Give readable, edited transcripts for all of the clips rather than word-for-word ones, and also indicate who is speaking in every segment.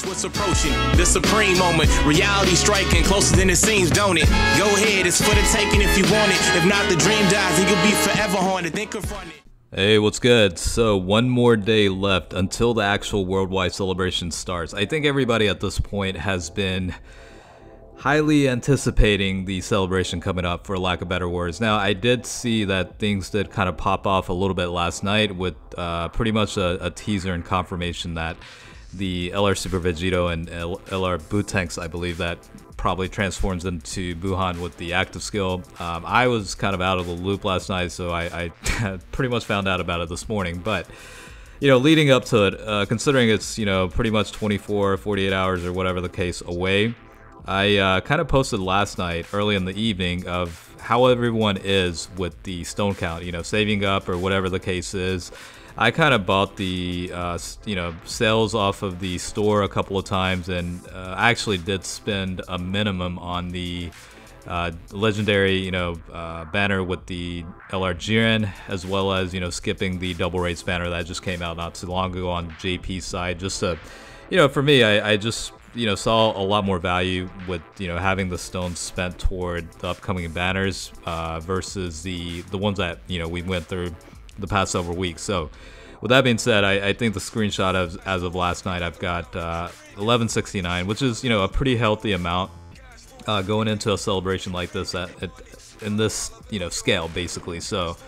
Speaker 1: Watch what's approaching, the supreme moment. Reality striking closer than it seems, don't it? Go ahead, it's for the taking if you want it. If not, the dream dies and you'll be forever haunted. Then confront it.
Speaker 2: Hey, what's good? So one more day left until the actual worldwide celebration starts. I think everybody at this point has been highly anticipating the celebration coming up, for lack of better words. Now, I did see that things did kind of pop off a little bit last night with pretty much a teaser and confirmation that the LR Super Vegito and LR Buutenks, I believe, that probably transforms into Buuhan with the active skill. I was kind of out of the loop last night, so I pretty much found out about it this morning. But, you know, leading up to it, considering it's, you know, pretty much 24, 48 hours or whatever the case away, I kind of posted last night, early in the evening, of how everyone is with the stone count, you know, saving up or whatever the case is. I kind of bought the, you know, sales off of the store a couple of times, and I actually did spend a minimum on the legendary, you know, banner with the LR Jiren, as well as, you know, skipping the double race banner that just came out not too long ago on JP's side. Just to, you know, for me, I just, you know, saw a lot more value with, you know, having the stones spent toward the upcoming banners versus the ones that, you know, we went through the past several weeks. So with that being said, I think the screenshot as of last night, I've got 1169, which is, you know, a pretty healthy amount going into a celebration like this in this, you know, scale, basically. So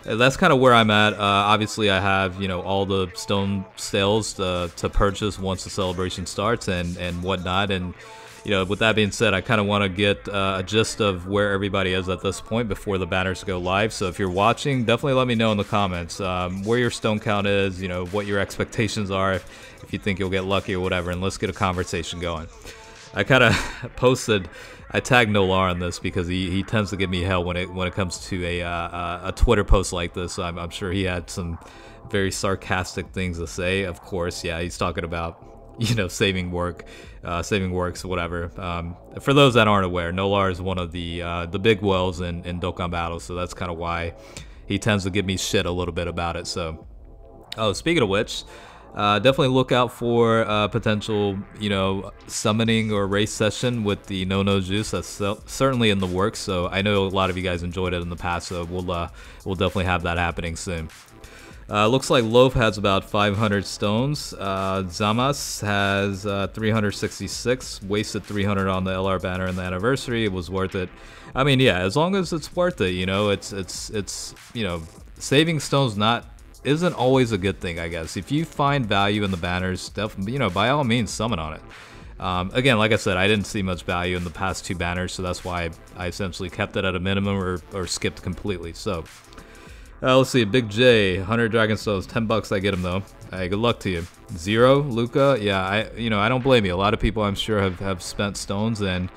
Speaker 2: that's kind of where I'm at. Obviously, I have, you know, all the stone sales to purchase once the celebration starts and whatnot. And, you know, with that being said, I kind of want to get a gist of where everybody is at this point before the banners go live. So if you're watching, definitely let me know in the comments where your stone count is, you know, what your expectations are, if you think you'll get lucky or whatever, and let's get a conversation going. I kind of posted, I tagged Nolar on this because he tends to give me hell when it comes to a Twitter post like this. I'm sure he had some very sarcastic things to say. Of course, yeah, he's talking about, you know, saving works, whatever. For those that aren't aware, Nolar is one of the big whales in Dokkan battles, so that's kind of why he tends to give me shit a little bit about it. So, oh, speaking of which, definitely look out for potential, you know, summoning or race session with the no juice. That's certainly in the works. So I know a lot of you guys enjoyed it in the past, so we'll definitely have that happening soon. Looks like Loaf has about 500 stones. Zamas has 366. Wasted 300 on the LR banner in the anniversary. It was worth it. I mean, yeah, as long as it's worth it, you know, it's you know, saving stones isn't always a good thing, I guess. If you find value in the banners, definitely, you know, by all means, summon on it. Again, like I said, I didn't see much value in the past two banners, so that's why I essentially kept it at a minimum or skipped completely. So, let's see, Big J, 100 Dragon Stones, 10 bucks. I get him though. Hey, good luck to you. Zero, Luca. Yeah, I don't blame you. A lot of people, I'm sure, have spent stones, and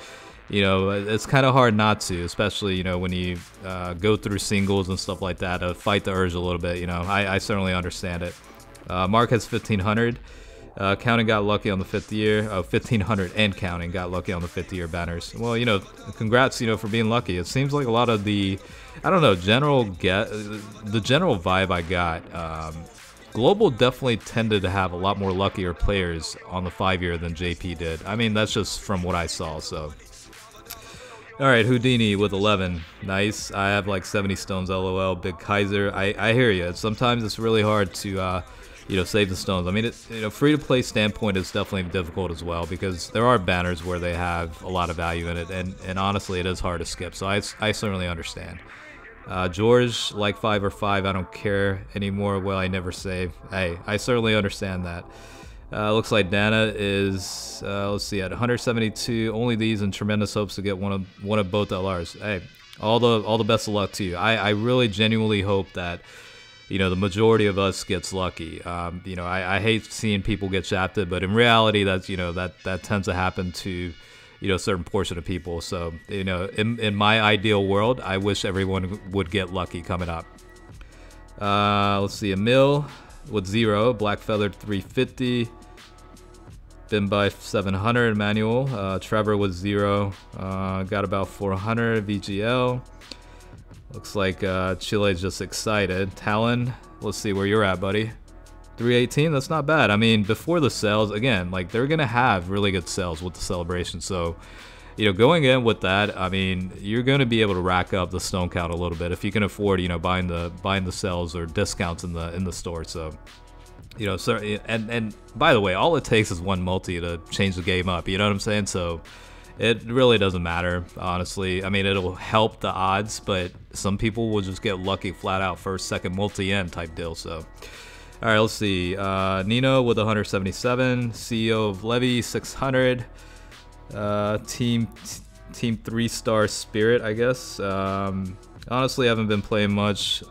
Speaker 2: you know, it's kind of hard not to, especially, you know, when you go through singles and stuff like that, to fight the urge a little bit. You know, I certainly understand it. Mark has 1500. Counting got lucky on the 5th year. 1500 and counting got lucky on the 5th year banners. Well, you know, congrats, you know, for being lucky. It seems like a lot of the, I don't know, the general vibe I got. Global definitely tended to have a lot more luckier players on the 5 year than JP did. I mean, that's just from what I saw. So. Alright, Houdini with 11. Nice. I have like 70 stones, lol. Big Kaiser. I hear you. Sometimes it's really hard to, you know, save the stones. I mean, you know, free-to-play standpoint is definitely difficult as well, because there are banners where they have a lot of value in it, and honestly, it is hard to skip, so I certainly understand. George, like 5 or 5, I don't care anymore. Well, I never save. Hey, I certainly understand that. Looks like Dana is, let's see, at 172. Only these, and tremendous hopes to get one of both LRs. Hey, all the best of luck to you. I really genuinely hope that, you know, the majority of us gets lucky. You know, I hate seeing people get shafted, but in reality, that's, you know, that tends to happen to, you know, a certain portion of people. So, you know, in my ideal world, I wish everyone would get lucky coming up. Let's see, Emil with 0, Black Feathered 350. Bimbai 700, Manual. Trevor with 0. Got about 400, VGL. Looks like Chile's just excited. Talon, let's see where you're at, buddy. 318, that's not bad. I mean, before the sales, again, like they're gonna have really good sales with the celebration. So, you know, going in with that, I mean, you're gonna be able to rack up the stone count a little bit if you can afford, you know, buying the sales or discounts in the store. So, you know, so and by the way, all it takes is one multi to change the game up. You know what I'm saying? So it really doesn't matter, honestly. I mean, it'll help the odds, but some people will just get lucky flat out first, second multi-end type deal. So, all right, let's see. Nino with 177, CEO of Levy 600, team 3-star Spirit, I guess. Honestly, I haven't been playing much.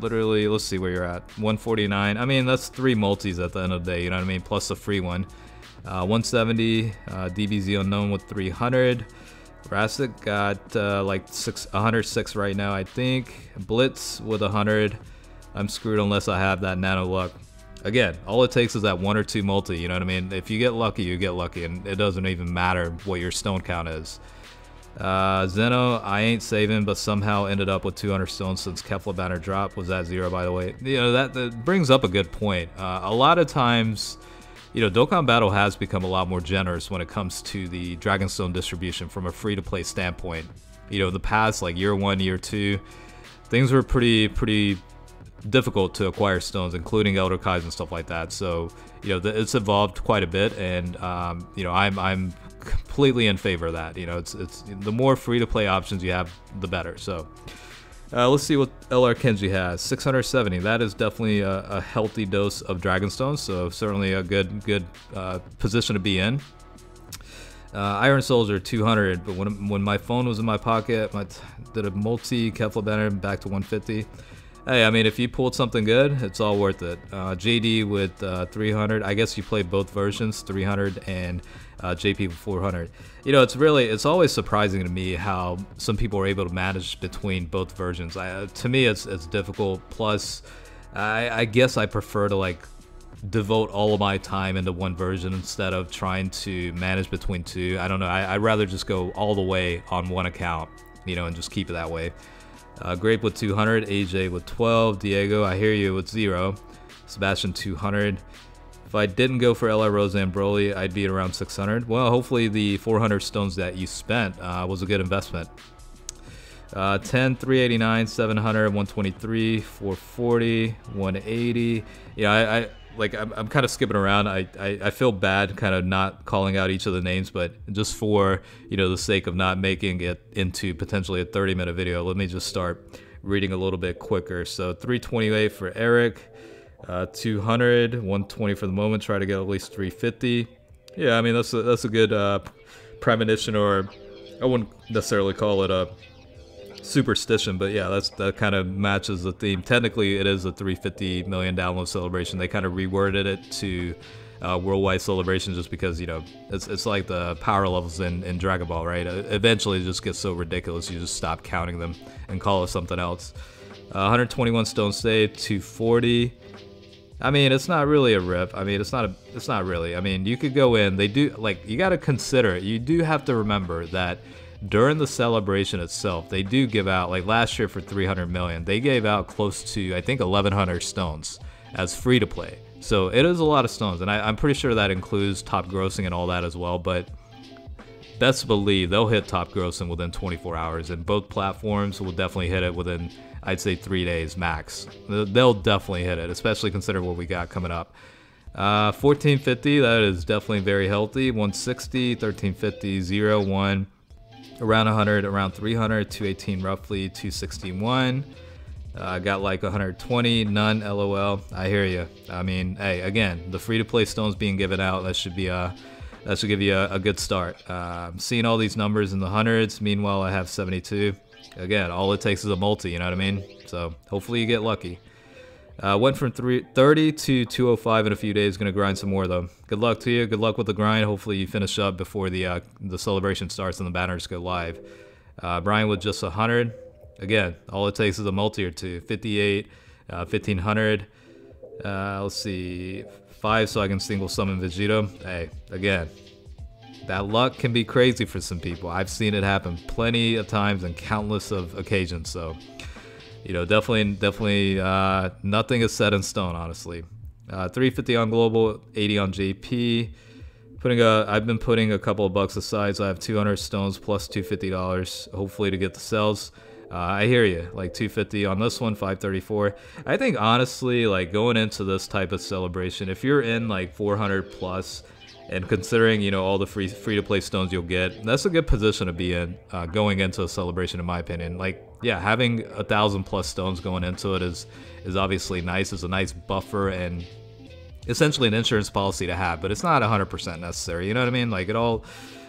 Speaker 2: Literally, let's see where you're at. 149. I mean, that's 3 multis at the end of the day, you know what I mean? Plus a free one. 170, DBZ Unknown with 300. Rastic got like 106 right now, I think. Blitz with 100. I'm screwed unless I have that nano luck. Again, all it takes is that 1 or 2 multi, you know what I mean? If you get lucky, you get lucky, and it doesn't even matter what your stone count is. Zeno, I ain't saving, but somehow ended up with 200 stones since Kefla Banner drop. Was at 0, by the way. You know, that brings up a good point. A lot of times, you know, Dokkan Battle has become a lot more generous when it comes to the Dragonstone distribution from a free-to-play standpoint. You know, the past, like year 1, year 2, things were pretty difficult to acquire stones, including Elder Kais and stuff like that. So, you know, it's evolved quite a bit, and you know, I'm completely in favor of that. You know, it's the more free-to-play options you have, the better. So, let's see what LR Kenji has. 670. That is definitely a healthy dose of Dragonstones, so certainly a good position to be in. Iron Soldier 200, but when my phone was in my pocket, I did a multi Kefla Banner back to 150. Hey, I mean, if you pulled something good, it's all worth it. JD with 300. I guess you played both versions, 300 and JP with 400. You know, it's always surprising to me how some people are able to manage between both versions. To me, it's difficult. Plus, I guess I prefer to like devote all of my time into one version instead of trying to manage between 2. I don't know. I'd rather just go all the way on one account, you know, and just keep it that way. Grape with 200, AJ with 12, Diego, I hear you, with 0, Sebastian 200. If I didn't go for LR Rose and Broly, I'd be at around 600. Well, hopefully the 400 stones that you spent was a good investment. 10, 389, 700, 123, 440, 180. Yeah, I'm kind of skipping around. I feel bad kind of not calling out each of the names, but just for, you know, the sake of not making it into potentially a 30-minute video, let me just start reading a little bit quicker. So 328 for Eric, 200, 120 for the moment. Try to get at least 350. Yeah, I mean that's a good premonition, or I wouldn't necessarily call it a superstition, but yeah, that kind of matches the theme. Technically, it is a 350 million download celebration. They kind of reworded it to worldwide celebration just because, you know, it's like the power levels in Dragon Ball, right? Eventually, it just gets so ridiculous you just stop counting them and call it something else. 121 stone saved, 240. I mean, it's not really a rip. I mean, it's not really. I mean, you could go in. They do, like, you got to consider it. You do have to remember that during the celebration itself, they do give out, like last year for 300 million, they gave out close to, I think, 1,100 stones as free to play. So it is a lot of stones, and I'm pretty sure that includes top grossing and all that as well, but best believe they'll hit top grossing within 24 hours, and both platforms will definitely hit it within, I'd say, 3 days max. They'll definitely hit it, especially considering what we got coming up. 1450, that is definitely very healthy. 160, 1350, 0, 1. Around 100, around 300, 218 roughly, 261. Got like 120, none, LOL. I hear you. I mean, hey, again, the free-to-play stones being given out, that should give you a good start. Seeing all these numbers in the hundreds. Meanwhile, I have 72. Again, all it takes is a multi, you know what I mean? So hopefully you get lucky. Went from 330 to 205 in a few days. Gonna grind some more though. Good luck to you. Good luck with the grind. Hopefully you finish up before the celebration starts and the banners go live. Brian with just 100. Again, all it takes is a multi or 2. 58, 1500. Let's see, 5 so I can single summon Vegito. Hey, again, that luck can be crazy for some people. I've seen it happen plenty of times and countless of occasions. So, you know, definitely, nothing is set in stone, honestly. 350 on global, 80 on JP. I've been putting a couple of bucks aside, so I have 200 stones plus $250, hopefully to get the sales. I hear you, like 250 on this one, 534. I think honestly, like going into this type of celebration, if you're in like 400 plus, and considering, you know, all the free to play stones you'll get, that's a good position to be in going into a celebration, in my opinion. Like, yeah, having 1,000 plus stones going into it is obviously nice. It's a nice buffer and essentially an insurance policy to have, but it's not 100% necessary. You know what I mean? Like, it all,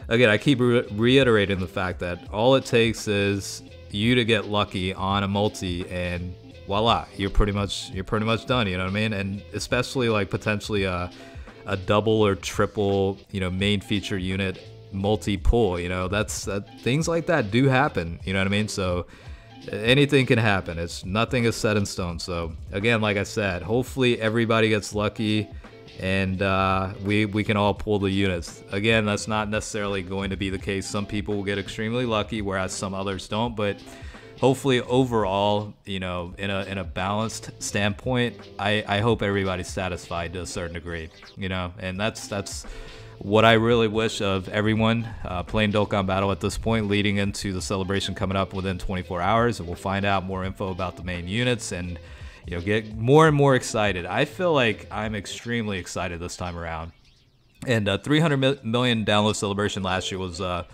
Speaker 2: again, I keep reiterating the fact that all it takes is you to get lucky on a multi, and voila, you're pretty much done. You know what I mean? And especially like potentially a double or triple, you know, main feature unit multi pull. You know, things like that do happen. You know what I mean? So anything can happen. Nothing is set in stone. So again, like I said, hopefully everybody gets lucky, and we can all pull the units. Again, that's not necessarily going to be the case. Some people will get extremely lucky, whereas some others don't. But hopefully overall, you know, in a balanced standpoint, I hope everybody's satisfied to a certain degree, you know, and that's what I really wish of everyone playing Dokkan Battle at this point, leading into the celebration coming up within 24 hours. And we'll find out more info about the main units and, you know, get more and more excited. I feel like I'm extremely excited this time around. And 300 million download celebration last year was a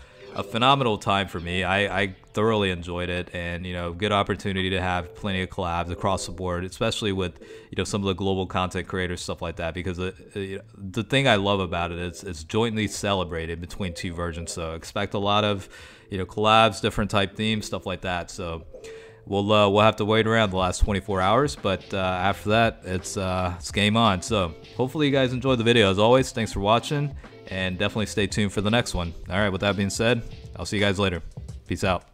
Speaker 2: phenomenal time for me. I thoroughly enjoyed it, and, you know, good opportunity to have plenty of collabs across the board, especially with, you know, some of the global content creators, stuff like that, because the thing I love about it is it's jointly celebrated between two versions. So expect a lot of, you know, collabs, different type themes, stuff like that. So we'll have to wait around the last 24 hours, but after that, it's game on. So hopefully you guys enjoyed the video. As always, thanks for watching, and definitely stay tuned for the next one. All right, with that being said, I'll see you guys later. Peace out.